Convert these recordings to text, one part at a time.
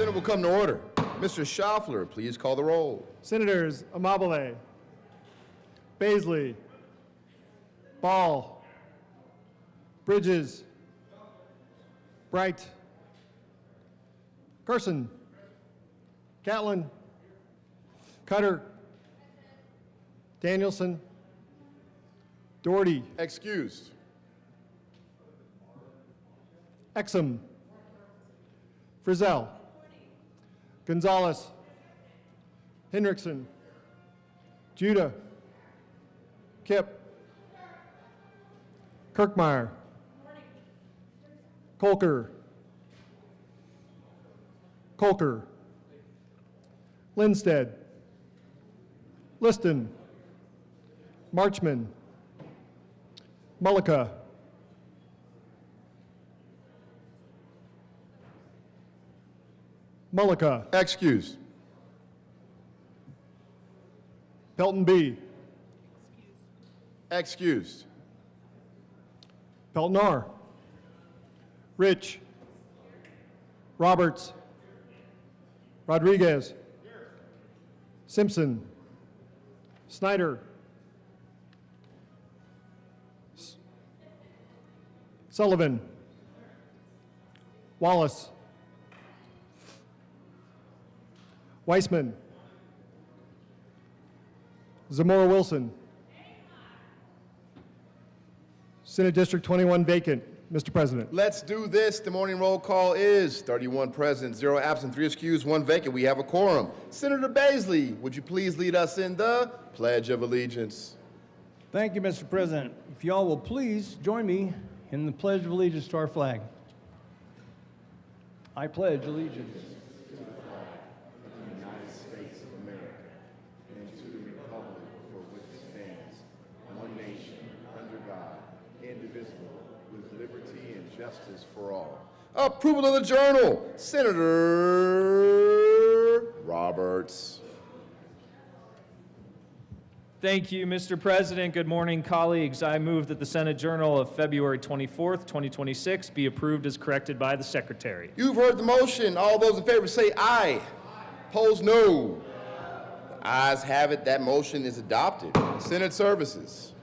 Senate will come to order. Mr. Schaffler, please call the roll. Senators Amabile, Baisley, Ball, Bridges, Bright, Carson, Catlin, Cutter, Danielson, Doherty, Excused. Exum, Frizzell, Gonzalez, Hendrickson, Judah, Kip, Kirkmeyer, Colker, Lindstedt, Liston, Marchman, Mullica, Excused. Pelton B, Excused. Pelton R, Rich, Roberts, Rodriguez, Simpson, Snyder, Sullivan, Wallace, Weissman, Zamora Wilson. Senate District 21 vacant. Mr. President. Let's do this. The morning roll call is 31 present, 0 absent, 3 excused, 1 vacant. We have a quorum. Senator Baisley, would you please lead us in the Pledge of Allegiance? Thank you, Mr. President. If y'all will please join me in the Pledge of Allegiance to our flag. I pledge allegiance Justice for all. Approval of the journal. Senator Roberts. Thank you, Mr. President. Good morning, colleagues. I move that the Senate Journal of February 24th, 2026 be approved as corrected by the Secretary. You've heard the motion. All those in favor say aye. Opposed, no. The ayes have it. That motion is adopted. Senate Services.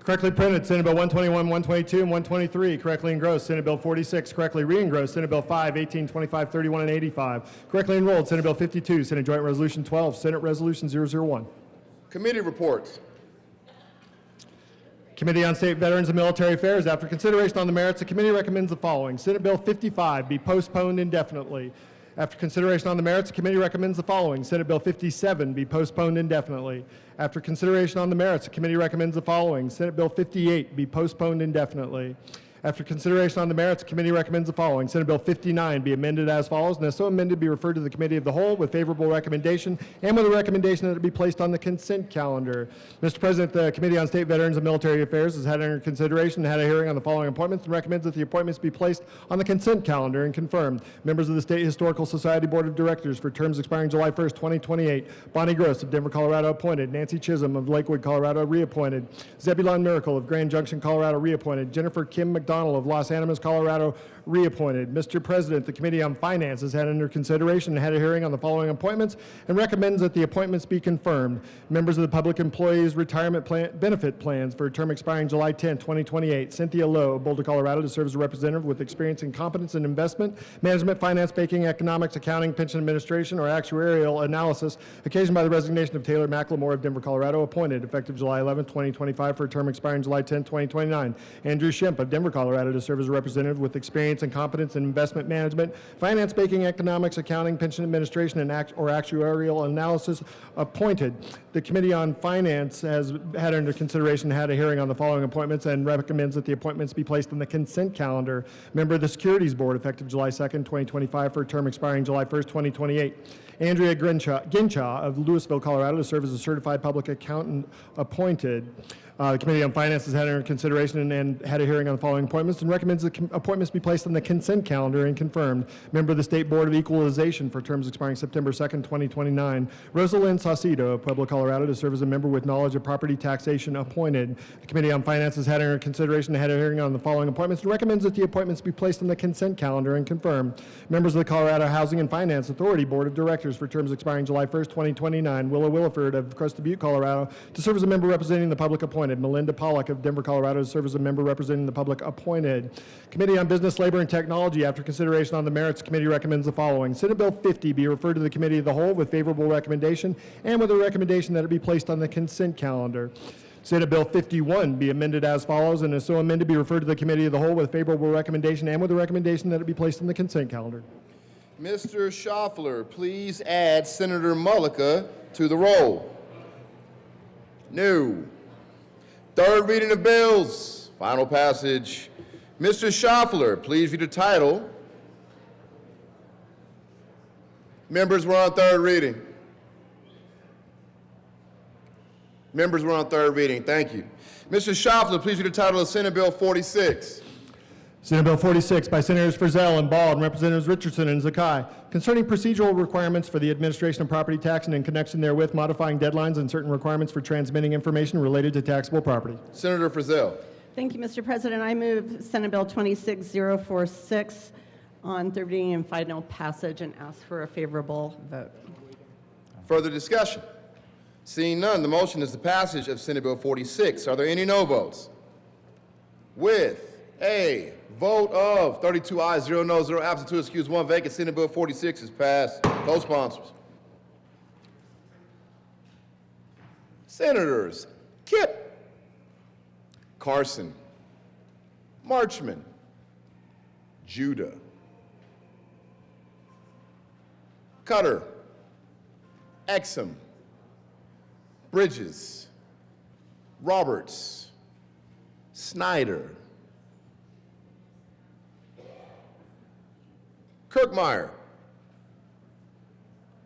Correctly printed, Senate Bill 121, 122, and 123. Correctly engrossed, Senate Bill 46. Correctly re-engrossed, Senate Bill 5, 18, 25, 31, and 85. Correctly enrolled, Senate Bill 52. Senate Joint Resolution 12. Senate Resolution 001. Committee reports. Committee on State Veterans and Military Affairs. After consideration on the merits, the committee recommends the following. Senate Bill 55 be postponed indefinitely. After consideration on the merits, the committee recommends the following. Senate Bill 57 be postponed indefinitely. After consideration on the merits, the committee recommends the following. Senate Bill 58 be postponed indefinitely. After consideration on the merits, the committee recommends the following. Senate Bill 59 be amended as follows, and as so amended, be referred to the Committee of the Whole with favorable recommendation and with a recommendation that it be placed on the consent calendar. Mr. President, the Committee on State Veterans and Military Affairs has had under consideration and had a hearing on the following appointments and recommends that the appointments be placed on the consent calendar and confirmed. Members of the State Historical Society Board of Directors for terms expiring July 1st, 2028. Bonnie Gross of Denver, Colorado, appointed. Nancy Chisholm of Lakewood, Colorado, reappointed. Zebulon Miracle of Grand Junction, Colorado, reappointed. Jennifer Kim McDonald of Los Animas, Colorado, reappointed. Mr. President, the Committee on Finance has had under consideration and had a hearing on the following appointments and recommends that the appointments be confirmed. Members of the Public Employees Retirement Benefit Plans for a term expiring July 10, 2028. Cynthia Lowe of Boulder, Colorado, to serve as a representative with experience and competence in investment, management, finance, banking, economics, accounting, pension administration, or actuarial analysis, occasioned by the resignation of Taylor McLemore of Denver, Colorado, appointed effective July 11, 2025 for a term expiring July 10, 2029. Andrew Shemp of Denver, Colorado, to serve as a representative with experience and competence in investment management, finance, banking, economics, accounting, pension administration, and or actuarial analysis, appointed. The Committee on Finance has had under consideration and had a hearing on the following appointments and recommends that the appointments be placed on the consent calendar. Member of the Securities Board, effective July 2nd, 2025 for a term expiring July 1st, 2028. Andrea Gincha of Louisville, Colorado, to serve as a certified public accountant, appointed. The Committee on Finance has had under consideration and had a hearing on the following appointments and recommends the appointments be placed on the consent calendar and confirmed. Member of the State Board of Equalization for terms expiring September 2nd, 2029. Rosalind Saucedo of Pueblo, Colorado, to serve as a member with knowledge of property taxation appointed. The Committee on Finance has had under consideration and had a hearing on the following appointments and recommends that the appointments be placed on the consent calendar and confirmed. Members of the Colorado Housing and Finance Authority Board of Directors for terms expiring July 1st, 2029. Willa Williford of Crested Butte, Colorado, to serve as a member representing the public appointed. Melinda Pollack of Denver, Colorado, to serve as a member representing the public appointed. Committee on Business, Labor, and Technology, after consideration on the merits, committee recommends the following. Senate Bill 50 be referred to the Committee of the Whole with favorable recommendation and with a recommendation that it be placed on the consent calendar. Senate Bill 51 be amended as follows, and is so amended be referred to the Committee of the Whole with favorable recommendation and with a recommendation that it be placed on the consent calendar. Mr. Schaffler, please add Senator Mullica to the roll. No. Third reading of bills, final passage. Mr. Schaffler, please read the title. Members, we're on third reading. Members, we're on third reading. Thank you. Mr. Schaffler, please read the title of Senate Bill 46. Senate Bill 46 by Senators Frizzell and Ball and Representatives Richardson and Zakai, concerning procedural requirements for the administration of property tax and in connection therewith modifying deadlines and certain requirements for transmitting information related to taxable property. Senator Frizzell. Thank you, Mr. President. I move Senate Bill 26046 on third reading and final passage and ask for a favorable vote. Further discussion? Seeing none, the motion is the passage of Senate Bill 46. Are there any no votes? With a vote of 32 ayes, 0 noes, 0 absent, 2 excused, 1 vacant, Senate Bill 46 is passed. Co-sponsors. Senators Kipp, Carson, Marchman, Judah, Cutter, Exum, Bridges, Roberts, Snyder, Kirkmeyer,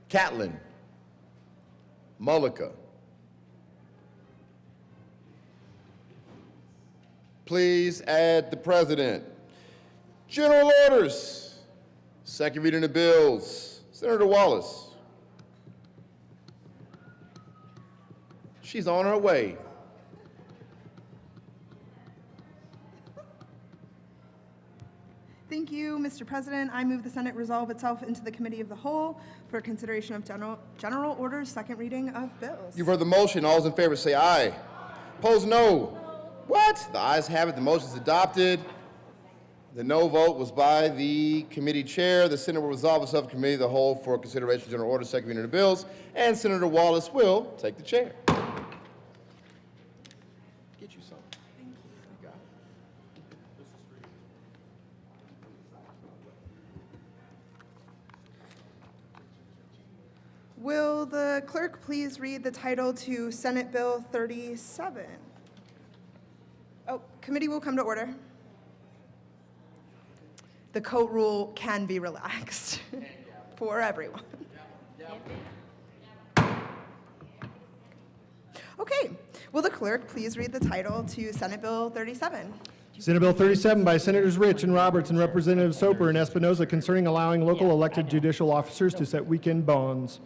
Catlin, Mullica. Please add the president. General orders. Second reading of bills. Senator Wallace. She's on her way. Thank you, Mr. President. I move the Senate resolve itself into the Committee of the Whole for consideration of general orders, second reading of bills. You've heard the motion. All those in favor say aye. Opposed, no. What? The ayes have it. The motion is adopted. The no vote was by the committee chair. The Senate will resolve itself in Committee of the Whole for consideration of general orders, second reading of the bills, and Senator Wallace will take the chair. Get you some. Thank you. You got it. Will the clerk please read the title to Senate Bill 37? Oh, committee will come to order. The coat rule can be relaxed for everyone. Okay, will the clerk please read the title to Senate Bill 37? Senate Bill 37 by Senators Rich and Roberts and Representatives Soper and Espinoza, concerning allowing local elected judicial officers to set weekend bonds.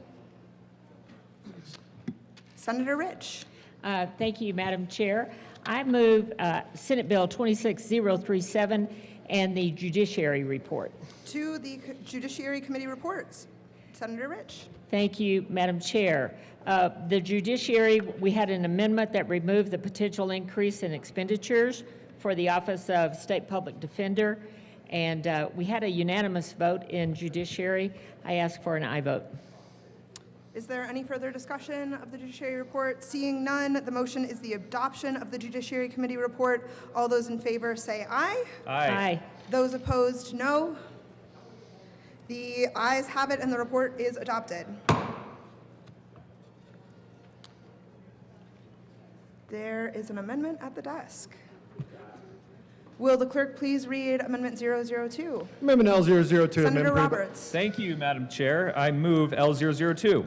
Senator Rich. Thank you, Madam Chair. I move Senate Bill 26037 and the Judiciary Report. To the Judiciary Committee reports. Senator Rich. Thank you, Madam Chair. The Judiciary, we had an amendment that removed the potential increase in expenditures for the Office of State Public Defender, and we had a unanimous vote in Judiciary. I ask for an aye vote. Is there any further discussion of the Judiciary Report? Seeing none, the motion is the adoption of the Judiciary Committee report. All those in favor say aye. Aye. Those opposed, no. The ayes have it and the report is adopted. There is an amendment at the desk. Will the clerk please read Amendment 002? Amendment L002. Senator Roberts. Thank you, Madam Chair. I move L002.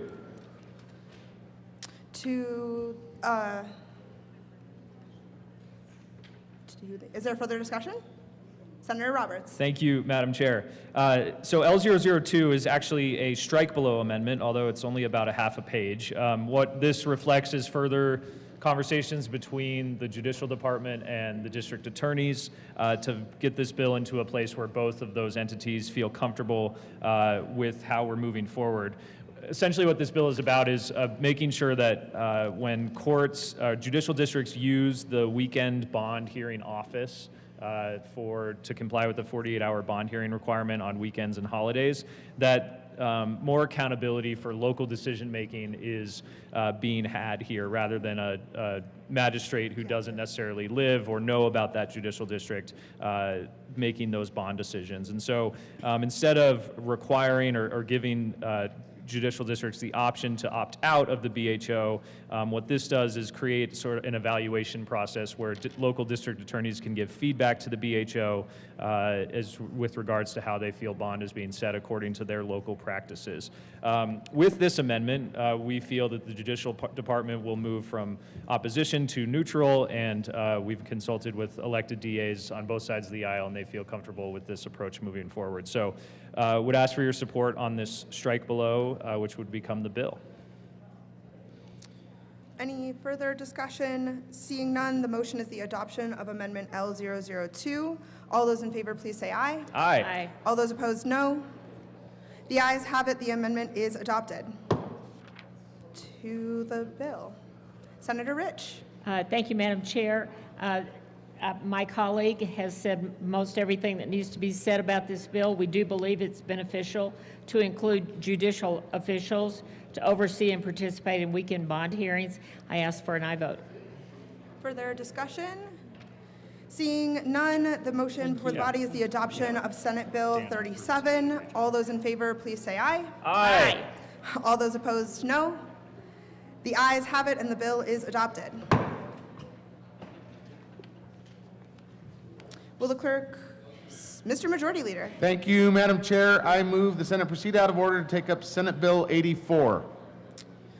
Is there further discussion? Senator Roberts. Thank you, Madam Chair. So L002 is actually a strike below amendment, although it's only about a half a page. What this reflects is further conversations between the Judicial Department and the district attorneys to get this bill into a place where both of those entities feel comfortable with how we're moving forward. Essentially what this bill is about is making sure that when courts, judicial districts use the weekend bond hearing office to comply with the 48-hour bond hearing requirement on weekends and holidays, that more accountability for local decision-making is being had here rather than a magistrate who doesn't necessarily live or know about that judicial district making those bond decisions. And so instead of requiring or giving judicial districts the option to opt out of the BHO. What this does is create sort of an evaluation process where local district attorneys can give feedback to the BHO as with regards to how they feel bond is being set according to their local practices. With this amendment, we feel that the Judicial Department will move from opposition to neutral, and we've consulted with elected DAs on both sides of the aisle, and they feel comfortable with this approach moving forward. So would ask for your support on this strike below, which would become the bill. Any further discussion? Seeing none, the motion is the adoption of Amendment L002. All those in favor, please say aye. Aye. All those opposed, no. The ayes have it. The amendment is adopted. To the bill. Senator Rich. Thank you, Madam Chair. My colleague has said most everything that needs to be said about this bill. We do believe it's beneficial to include judicial officials to oversee and participate in weekend bond hearings. I ask for an aye vote. Further discussion? Seeing none, the motion for the body is the adoption of Senate Bill 37. All those in favor, please say aye. Aye. All those opposed, no. The ayes have it, and the bill is adopted. Will the clerk, Mr. Majority Leader? Thank you, Madam Chair. I move the Senate proceed out of order to take up Senate Bill 84.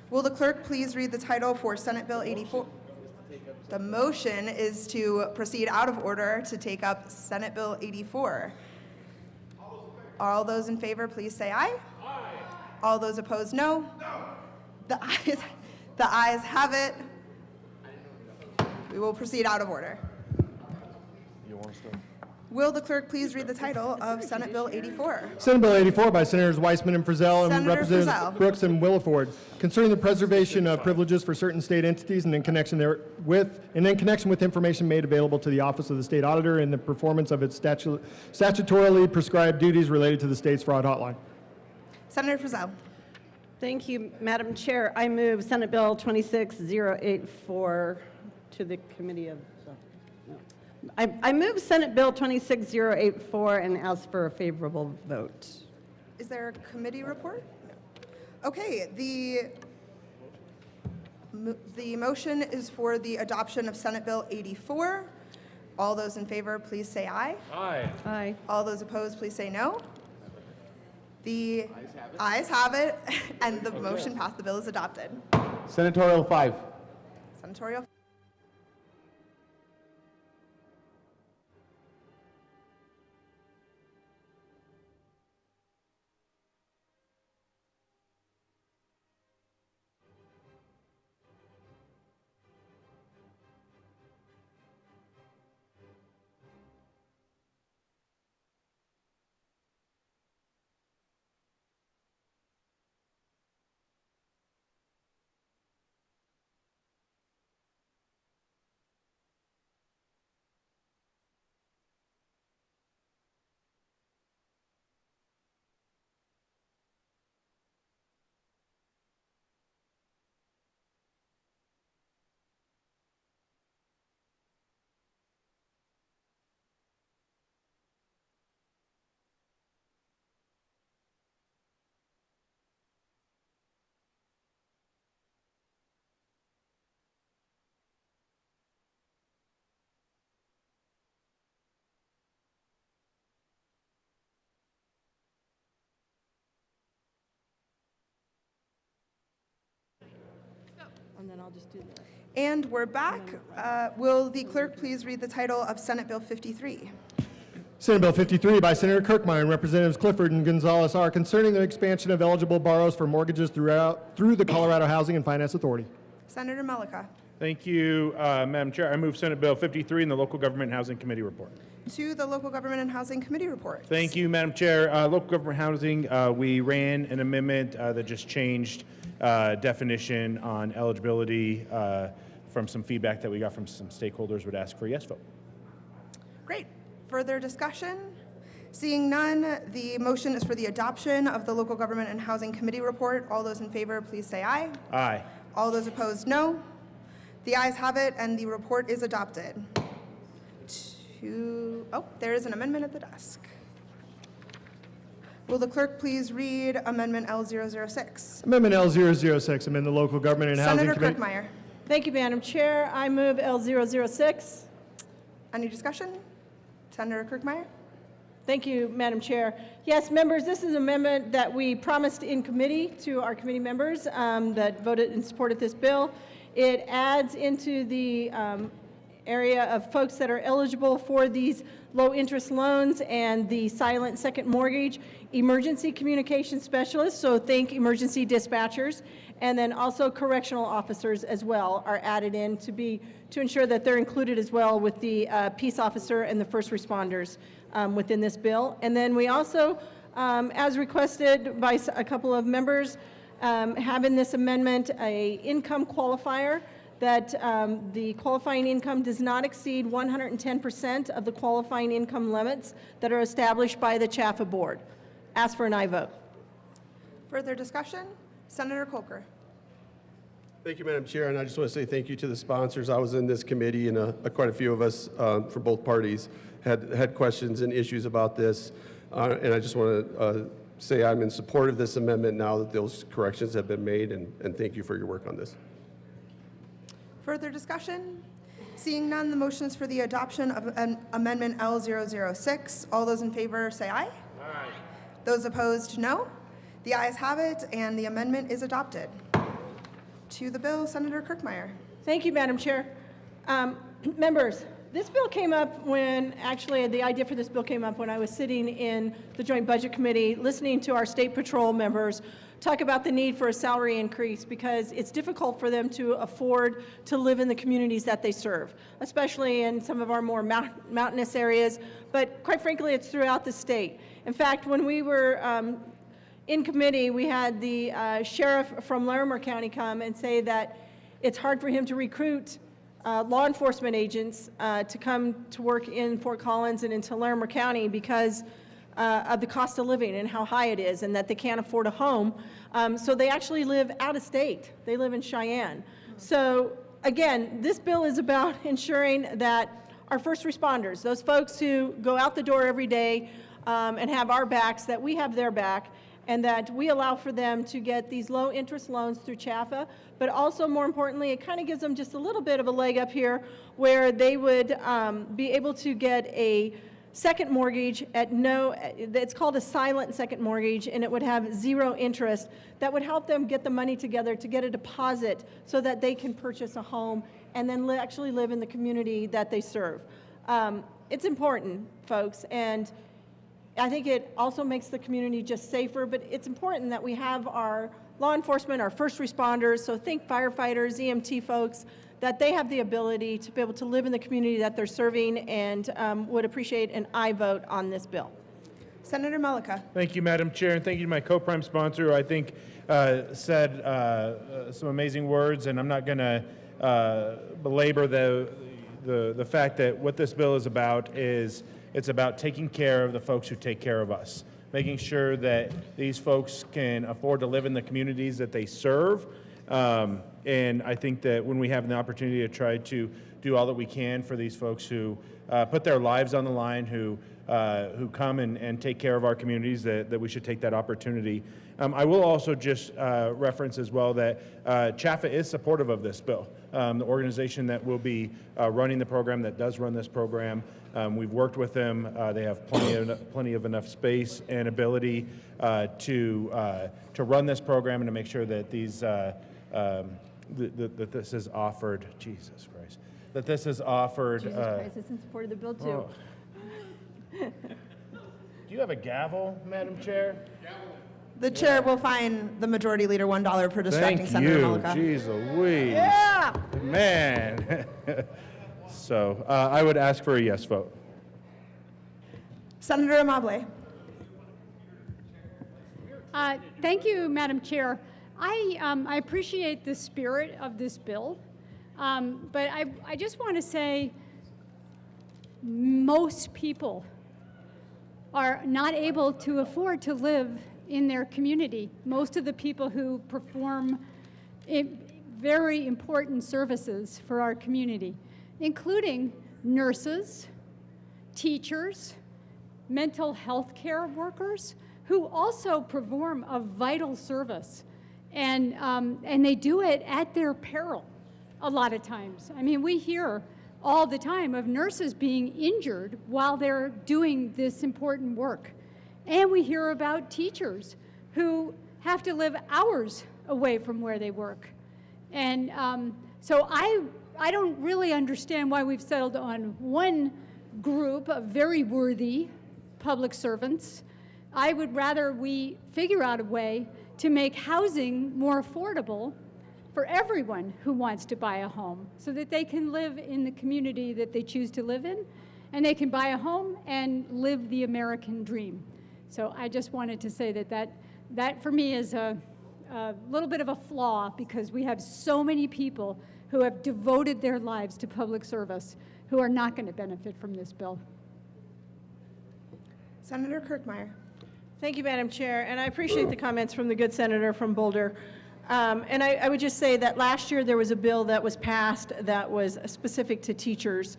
Will the clerk please read the title for Senate Bill 84? The motion is to proceed out of order to take up Senate Bill 84. All those in favor, please say aye. Aye. All those opposed, no. The ayes have it. We will proceed out of order. Will the clerk please read the title of Senate Bill 84? Senate Bill 84 by Senators Weissman and Frizzell and Senator Representatives Frizzell. Brooks and Williford concerning the preservation of privileges for certain state entities and in connection with information made available to the Office of the State Auditor in the performance of its statutorily prescribed duties related to the state's fraud hotline. Senator Frizzell. Thank you, Madam Chair. I move Senate Bill 26084 to the Committee of... I move Senate Bill 26084 and ask for a favorable vote. Is there a committee report? Okay, the motion is for the adoption of Senate Bill 84. All those in favor, please say aye. Aye. Aye. All those opposed, please say no. The ayes have it, and the motion passed. The bill is adopted. Senatorial 5. Senatorial just do that. And we're back. Will the clerk please read the title of Senate Bill 53? Senate Bill 53 by Senator Kirkmeyer and Representatives Clifford and Gonzalez R. concerning the expansion of eligible borrows for mortgages through the Colorado Housing and Finance Authority. Senator Malika. Thank you, Madam Chair. I move Senate Bill 53 in the Local Government and Housing Committee report. To the Local Government and Housing Committee report. Thank you, Madam Chair. Local Government Housing, we ran an amendment that just changed definition on eligibility from some feedback that we got from some stakeholders would ask for a yes vote. Great. Further discussion? Seeing none, the motion is for the adoption of the Local Government and Housing Committee report. All those in favor, please say aye. Aye. All those opposed, no. The ayes have it, and the report is adopted. There is an amendment at the desk. Will the clerk please read Amendment L006? Amendment L006, amend the Local Government and Housing Senator Committee. Kirkmeyer. Thank you, Madam Chair. I move L006. Any discussion? Senator Kirkmeyer? Thank you, Madam Chair. Yes, members, this is an amendment that we promised in committee to our committee members that voted and supported this bill. It adds into the area of folks that are eligible for these low-interest loans and the silent second mortgage, emergency communication specialists, so think emergency dispatchers, and then also correctional officers as well are added in to ensure that they're included as well with the peace officer and the first responders within this bill. And then we also, as requested by a couple of members, have in this amendment a income qualifier that the qualifying income does not exceed 110% of the qualifying income limits that are established by the CHAFA board. Ask for an aye vote. Further discussion? Senator Kolker. Thank you, Madam Chair, and I just want to say thank you to the sponsors. I was in this committee, and quite a few of us from both parties had questions and issues about this, and I just want to say I'm in support of this amendment now that those corrections have been made, and thank you for your work on this. Further discussion? Seeing none, the motion is for the adoption of Amendment L006. All those in favor say aye. Aye. Those opposed, no. The ayes have it, and the amendment is adopted. To the bill, Senator Kirkmeyer. Thank you, Madam Chair. Members, this bill came up actually the idea for this bill came up when I was sitting in the Joint Budget Committee listening to our State Patrol members talk about the need for a salary increase because it's difficult for them to afford to live in the communities that they serve, especially in some of our more mountainous areas, but quite frankly, it's throughout the state. In fact, when we were in committee, we had the sheriff from Larimer County come and say that it's hard for him to recruit law enforcement agents to come to work in Fort Collins and into Larimer County because of the cost of living and how high it is and that they can't afford a home. So they actually live out of state. They live in Cheyenne. So again, this bill is about ensuring that our first responders, those folks who go out the door every day and have our backs, that we have their back, and that we allow for them to get these low interest loans through CHAFA, but also more importantly, it kind of gives them just a little bit of a leg up here where they would be able to get a second mortgage at it's called a silent second mortgage, and it would have zero interest. That would help them get the money together to get a deposit so that they can purchase a home and then actually live in the community that they serve. It's important, folks, and I think it also makes the community just safer, but it's important that we have our law enforcement, our first responders, so think firefighters, EMT folks, that they have the ability to be able to live in the community that they're serving, and would appreciate an aye vote on this bill. Senator Malika. Thank you, Madam Chair, and thank you to my co-prime sponsor, who I think said some amazing words, and I'm not going to belabor the fact that what this bill is about is it's about taking care of the folks who take care of us, making sure that these folks can afford to live in the communities that they serve. And I think that when we have the opportunity to try to do all that we can for these folks who put their lives on the line, who come and take care of our communities, that we should take that opportunity. I will also just reference as well that CHAFA is supportive of this bill. The organization that will be running the program, that does run this program, we've worked with them. They have plenty of enough space and ability to run this program and to make sure that these that this is offered, Jesus Christ, that this is offered. Jesus Christ is in support of the bill, too. Do you have a gavel, Madam Chair? The chair will fine the majority leader $1 for distracting Thank Senator you. Malika. Jeez Louise. Yeah. Man. So I would ask for a yes vote. Senator Amabile. Thank you, Madam Chair. I appreciate the spirit of this bill, but I just want to say most people are not able to afford to live in their community. Most of the people who perform very important services for our community, including nurses, teachers, mental health care workers, who also perform a vital service. And they do it at their peril a lot of times. I mean, we hear all the time of nurses being injured while they're doing this important work. And we hear about teachers who have to live hours away from where they work. And so I don't really understand why we've settled on one group of very worthy public servants. I would rather we figure out a way to make housing more affordable for everyone who wants to buy a home so that they can live in the community that they choose to live in, and they can buy a home and live the American dream. So I just wanted to say that for me is a little bit of a flaw, because we have so many people who have devoted their lives to public service who are not going to benefit from this bill. Senator Kirkmeyer. Thank you, Madam Chair, and I appreciate the comments from the good senator from Boulder. And I would just say that last year there was a bill that was passed that was specific to teachers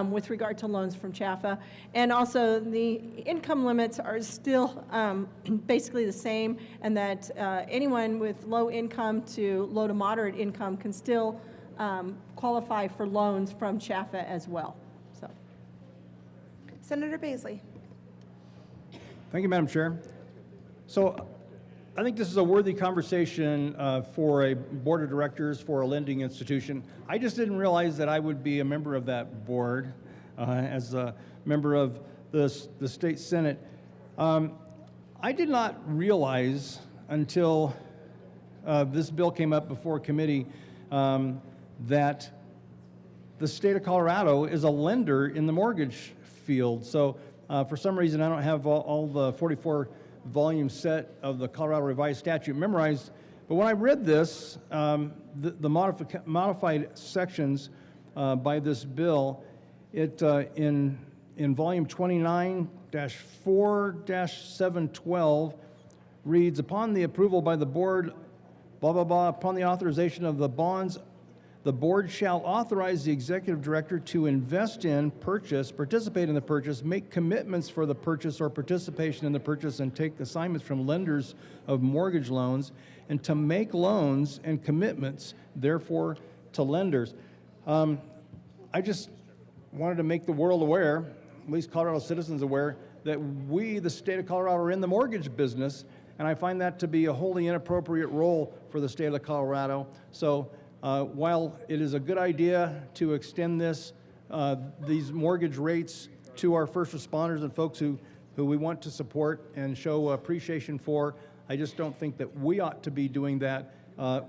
with regard to loans from CHAFA. And also the income limits are still basically the same, and that anyone with low income to low to moderate income can still qualify for loans from CHAFA as well. So, Senator Baisley. Thank you, Madam Chair. So I think this is a worthy conversation for a board of directors for a lending institution. I just didn't realize that I would be a member of that board as a member of the state Senate. I did not realize until this bill came up before committee that the state of Colorado is a lender in the mortgage field. So for some reason, I don't have all the 44 volume set of the Colorado Revised Statute memorized, but when I read this, the modified sections by this bill, it in volume 29-4-712 reads, upon the approval by the board, blah, blah, blah, upon the authorization of the bonds, the board shall authorize the executive director to invest in, purchase, participate in the purchase, make commitments for the purchase or participation in the purchase, and take assignments from lenders of mortgage loans, and to make loans and commitments, therefore, to lenders. I just wanted to make the world aware, at least Colorado citizens aware, that we, the state of Colorado, are in the mortgage business, and I find that to be a wholly inappropriate role for the state of Colorado. So while it is a good idea to extend these mortgage rates to our first responders and folks who we want to support and show appreciation for, I just don't think that we ought to be doing that.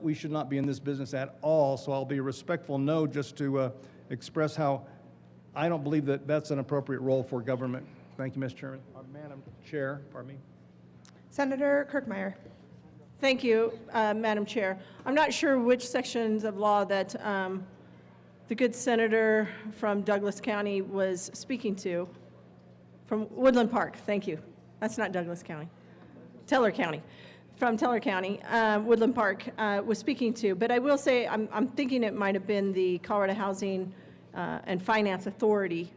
We should not be in this business at all, so I'll be a respectful no just to express how I don't believe that that's an appropriate role for government. Thank you, Mr. Chairman. Madam Chair, pardon me. Senator Kirkmeyer. thank you, Madam Chair. I'm not sure which sections of law that the good senator from Douglas County was speaking to. From Woodland Park, thank you. That's not Douglas County. Teller County. From Teller County, Woodland Park was speaking to. But I will say, I'm thinking it might have been the Colorado Housing and Finance Authority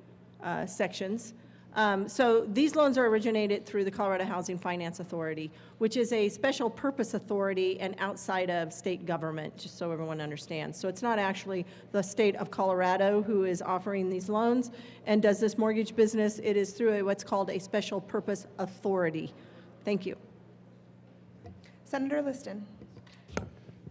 sections. So these loans are originated through the Colorado Housing Finance Authority, which is a special purpose authority and outside of state government, just so everyone understands. So it's not actually the state of Colorado who is offering these loans and does this mortgage business. It is through what's called a special purpose authority. Thank you. Senator Liston.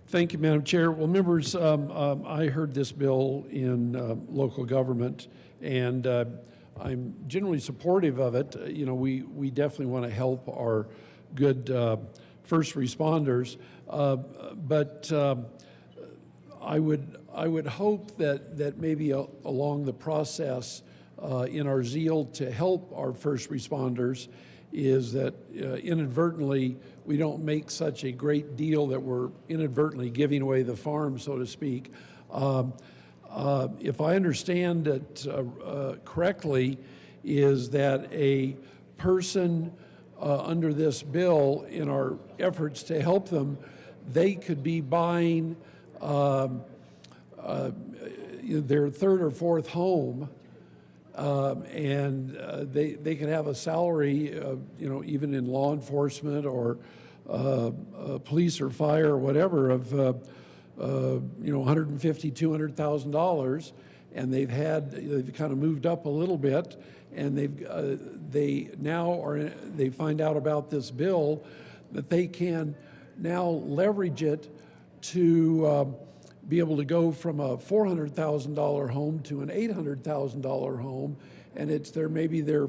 Thank you, Madam Chair. Well, members, I heard this bill in local government, and I'm generally supportive of it. You know, we definitely want to help our good first responders, but I would hope that maybe along the process, in our zeal to help our first responders, is that inadvertently we don't make such a great deal that we're inadvertently giving away the farm, so to speak. If I understand it correctly, is that a person under this bill, in our efforts to help them, they could be buying their third or fourth home, and they can have a salary, you know, even in law enforcement or police or fire or whatever, of you know, $150,000, $200,000, and they've kind of moved up a little bit, and they find out about this bill that they can now leverage it to be able to go from a $400,000 home to an $800,000 home, and it's maybe their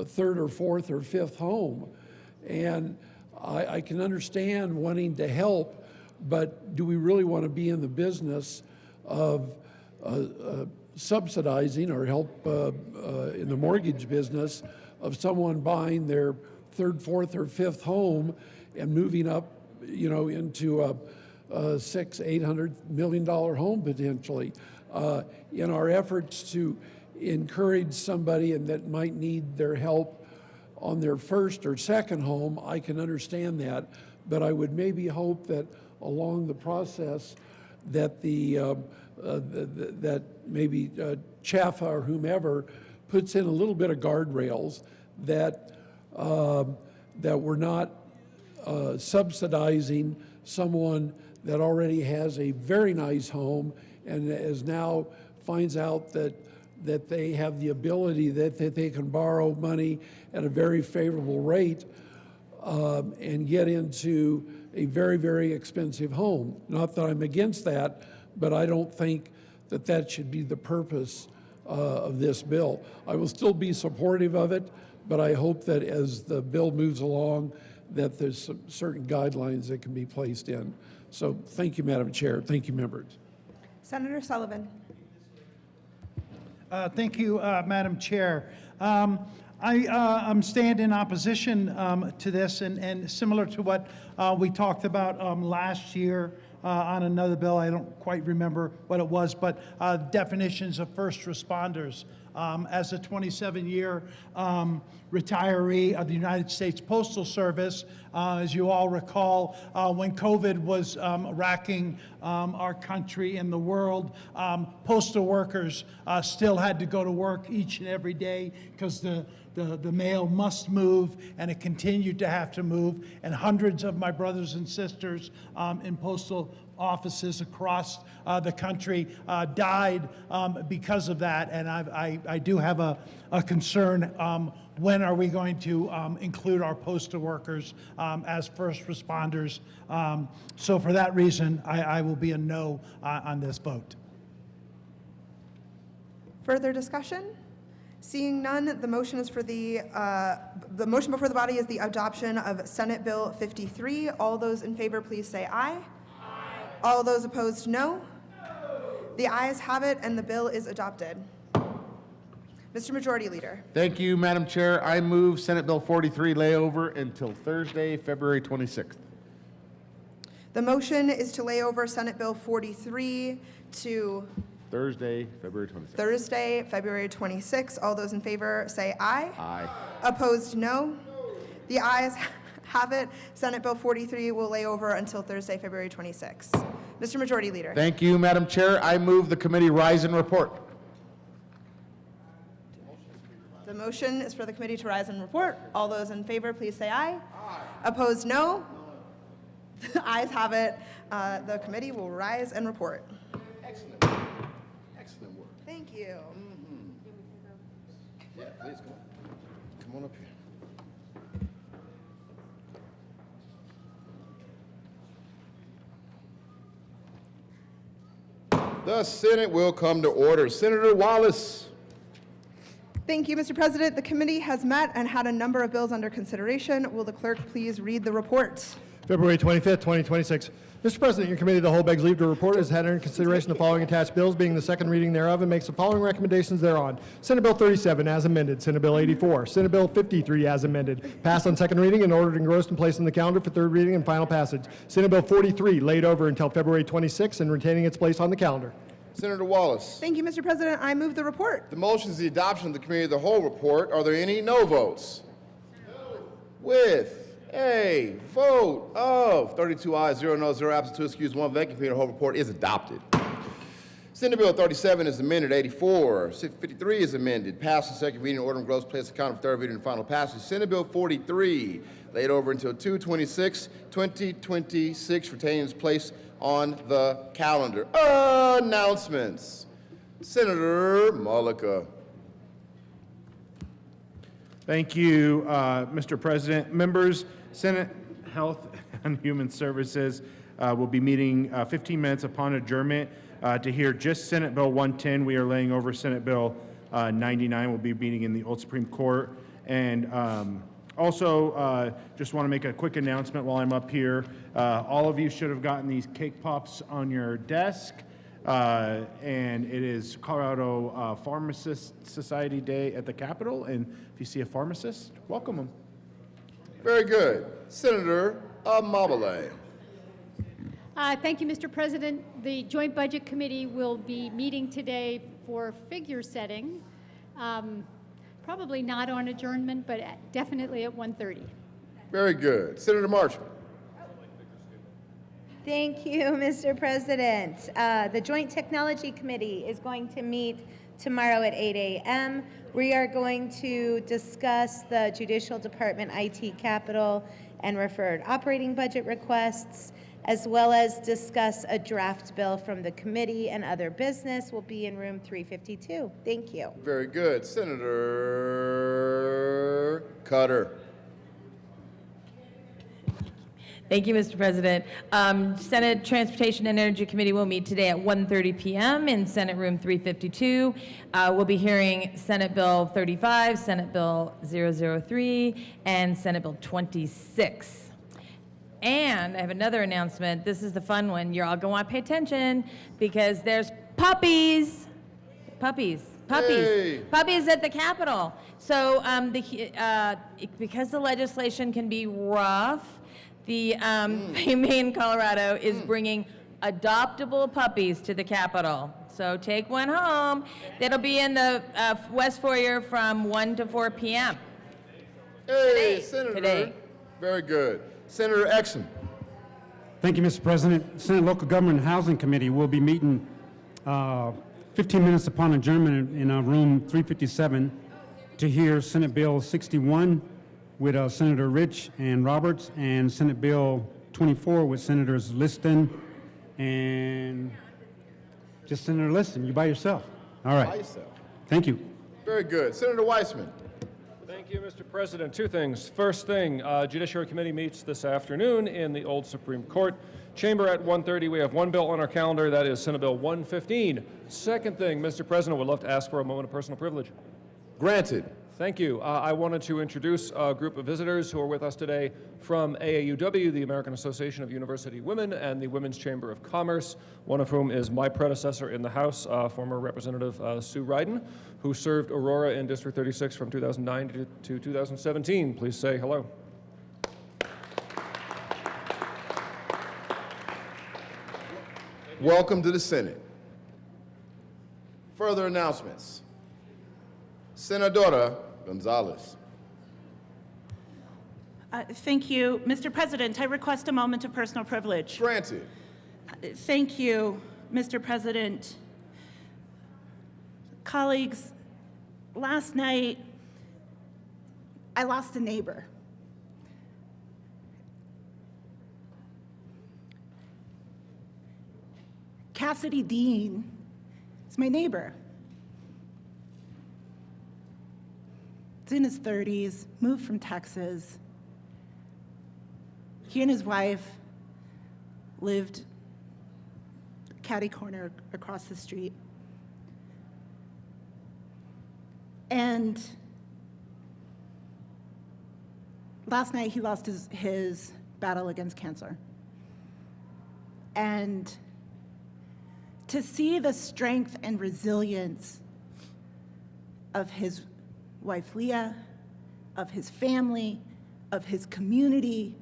third or fourth or fifth home. And I can understand wanting to help, but do we really want to be in the business of subsidizing or help in the mortgage business of someone buying their third, fourth, or fifth home and moving up, you know, into a $600-800 million home potentially? In our efforts to encourage somebody and that might need their help on their first or second home, I can understand that, but I would maybe hope that along the process that that maybe CHAFA or whomever puts in a little bit of guardrails that that we're not subsidizing someone that already has a very nice home and is now finds out that they have the ability that they can borrow money at a very favorable rate and get into a very, very expensive home. Not that I'm against that, but I don't think that that should be the purpose of this bill. I will still be supportive of it, but I hope that as the bill moves along, that there's some certain guidelines that can be placed in. So thank you, Madam Chair. Thank you, members. Senator Sullivan. Thank you, Madam Chair. I'm stand in opposition to this, and similar to what we talked about last year on another bill. I don't quite remember what it was, but definitions of first responders. As a 27-year retiree of the United States Postal Service, as you all recall, when COVID was racking our country and the world, postal workers still had to go to work each and every day because the mail must move, and it continued to have to move. And hundreds of my brothers and sisters in postal offices across the country died because of that. And I do have a concern, when are we going to include our postal workers as first responders? So for that reason, I will be a no on this vote. Further discussion? Seeing none, the motion is for the motion before the body is the adoption of Senate Bill 53. All those in favor, please say aye. Aye. All those opposed, no. The ayes have it, and the bill is adopted. Mr. Majority Leader. Thank you, Madam Chair. I move Senate Bill 43 layover until Thursday, February 26th. The motion is to lay over Senate Bill 43 to Thursday, February 26th. Thursday, February 26th. All those in favor say aye. Aye. Opposed, no. The ayes have it. Senate Bill 43 will lay over until Thursday, February 26th. Mr. Majority Leader. Thank you, Madam Chair. I move the committee rise and report. The motion is for the committee to rise and report. All those in favor, please say aye. Aye. Opposed, no. The ayes have it. The committee will rise and report. Excellent. Excellent work. Thank you. Yeah, please come on. Come on up here. The Senate will come to order. Senator Wallace. Thank you, Mr. President. The committee has met and had a number of bills under consideration. Will the clerk please read the report? February 25th, 2026. Mr. President, your committee of the whole begs leave to report has had under consideration the following attached bills, being the second reading thereof, and makes the following recommendations thereon. Senate Bill 37 as amended, Senate Bill 84, Senate Bill 53 as amended, passed on second reading and ordered engrossed and placed on the calendar for third reading and final passage. Senate Bill 43 laid over until February 26 and retaining its place on the calendar. Senator Wallace. Thank you, Mr. President. I move the report. The motion is the adoption of the committee of the whole report. Are there any no votes? No. With a vote of 32 ayes, 0 noes, 0 absent, 2 excused, 1 vacant, committee of the whole report is adopted. Senate Bill 37 is amended. 84, 53 is amended. Passed on second reading, order engrossed, placed on the calendar for third reading and final passage. Senate Bill 43 laid over until 2/26/2026, retaining its place on the calendar. Announcements. Senator Mullica. Thank you, Mr. President. Members, Senate Health and Human Services will be meeting 15 minutes upon adjournment to hear just Senate Bill 110. We are laying over Senate Bill 99. We'll be meeting in the Old Supreme Court. And also, just want to make a quick announcement while I'm up here. All of you should have gotten these cake pops on your desk. And it is Colorado Pharmacist Society Day at the Capitol. And if you see a pharmacist, welcome them. Very good. Senator Amabile. Thank you, Mr. President. The Joint Budget Committee will be meeting today for figure setting. Probably not on adjournment, but definitely at 1:30. Very good. Senator Marchman. Thank you, Mr. President. The Joint Technology Committee is going to meet tomorrow at 8 a.m. We are going to discuss the Judicial Department IT capital and referred operating budget requests, as well as discuss a draft bill from the committee, and other business will be in room 352. Thank you. Very good. Senator Cutter. Thank you, Mr. President. Senate Transportation and Energy Committee will meet today at 1:30 p.m. in Senate Room 352. We'll be hearing Senate Bill 35, Senate Bill 003, and Senate Bill 26. And I have another announcement. This is the fun one. You're all going to want to pay attention because there's puppies. Puppies at the Capitol. So because the legislation can be rough, the Humane Colorado is bringing adoptable puppies to the Capitol. So take one home. That'll be in the West Foyer from 1 to 4 p.m. Hey, Senator. Very good. Senator Exum. Thank you, Mr. President. Senate Local Government and Housing Committee will be meeting 15 minutes upon adjournment in room 357 to hear Senate Bill 61 with Senator Rich and Roberts, and Senate Bill 24 with Senators Liston and just Senator Liston. You by yourself. All right. By yourself. Thank you. Very good. Senator Weissman. Thank you, Mr. President. Two things. First thing, Judiciary Committee meets this afternoon in the Old Supreme Court chamber at 1:30. We have one bill on our calendar. That is Senate Bill 115. Second thing, Mr. President, would love to ask for a moment of personal privilege. Granted. Thank you. I wanted to introduce a group of visitors who are with us today from AAUW, the American Association of University Women, and the Women's Chamber of Commerce, one of whom is my predecessor in the House, former Representative Sue Ryden, who served Aurora in District 36 from 2009 to 2017. Please say hello. Welcome to the Senate. Further announcements. Senadora Gonzalez. Thank you. Mr. President, I request a moment of personal privilege. Granted. Thank you, Mr. President. Colleagues, last night, I lost a neighbor. Cassidy Dean is my neighbor. He's in his 30s, moved from Texas. He and his wife lived catty corner across the street. And last night he lost his battle against cancer. And to see the strength and resilience of his wife Leah, of his family, of his community,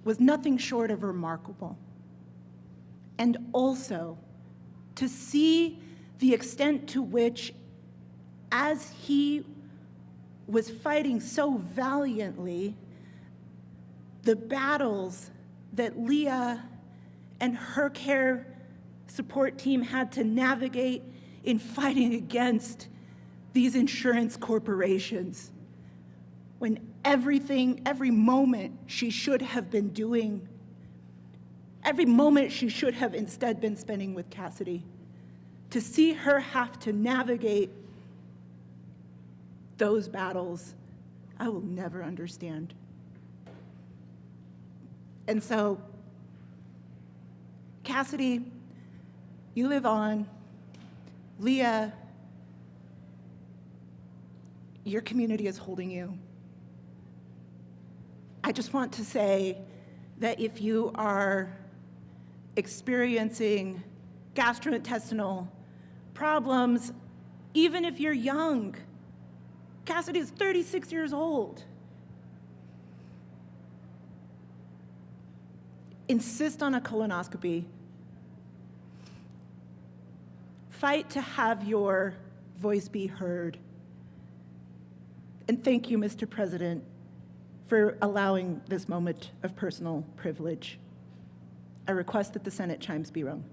was nothing short of remarkable. And also to see the extent to which, as he was fighting so valiantly, the battles that Leah and her care support team had to navigate in fighting against these insurance corporations, when every moment she should have been doing, every moment she should have instead been spending with Cassidy, to see her have to navigate those battles, I will never understand. And so, Cassidy, you live on. Leah, your community is holding you. I just want to say that if you are experiencing gastrointestinal problems, even if you're young, Cassidy is 36 years old. Insist on a colonoscopy. Fight to have your voice be heard. And thank you, Mr. President, for allowing this moment of personal privilege. I request that the Senate chimes be rung.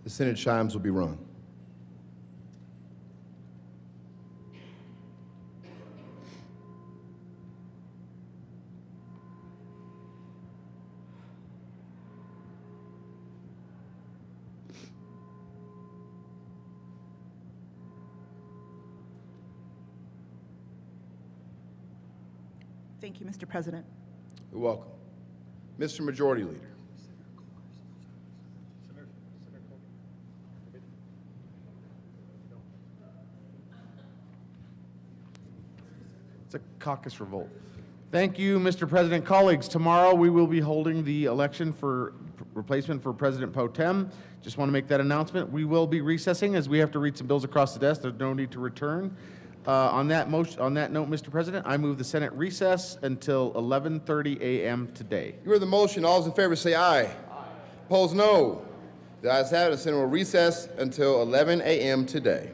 The Senate chimes will be rung. Thank you, Mr. President. You're welcome. Mr. Majority Leader. It's a caucus revolt. Thank you, Mr. President. Colleagues, tomorrow we will be holding the election for replacement for President Pro Tem. Just want to make that announcement. We will be recessing as we have to read some bills across the desk. There's no need to return. On that note, Mr. President, I move the Senate recess until 11:30 a.m. today. You heard the motion. All those in favor say aye. Aye. Opposed, no. The ayes have it. The Senate will recess until 11 a.m. today.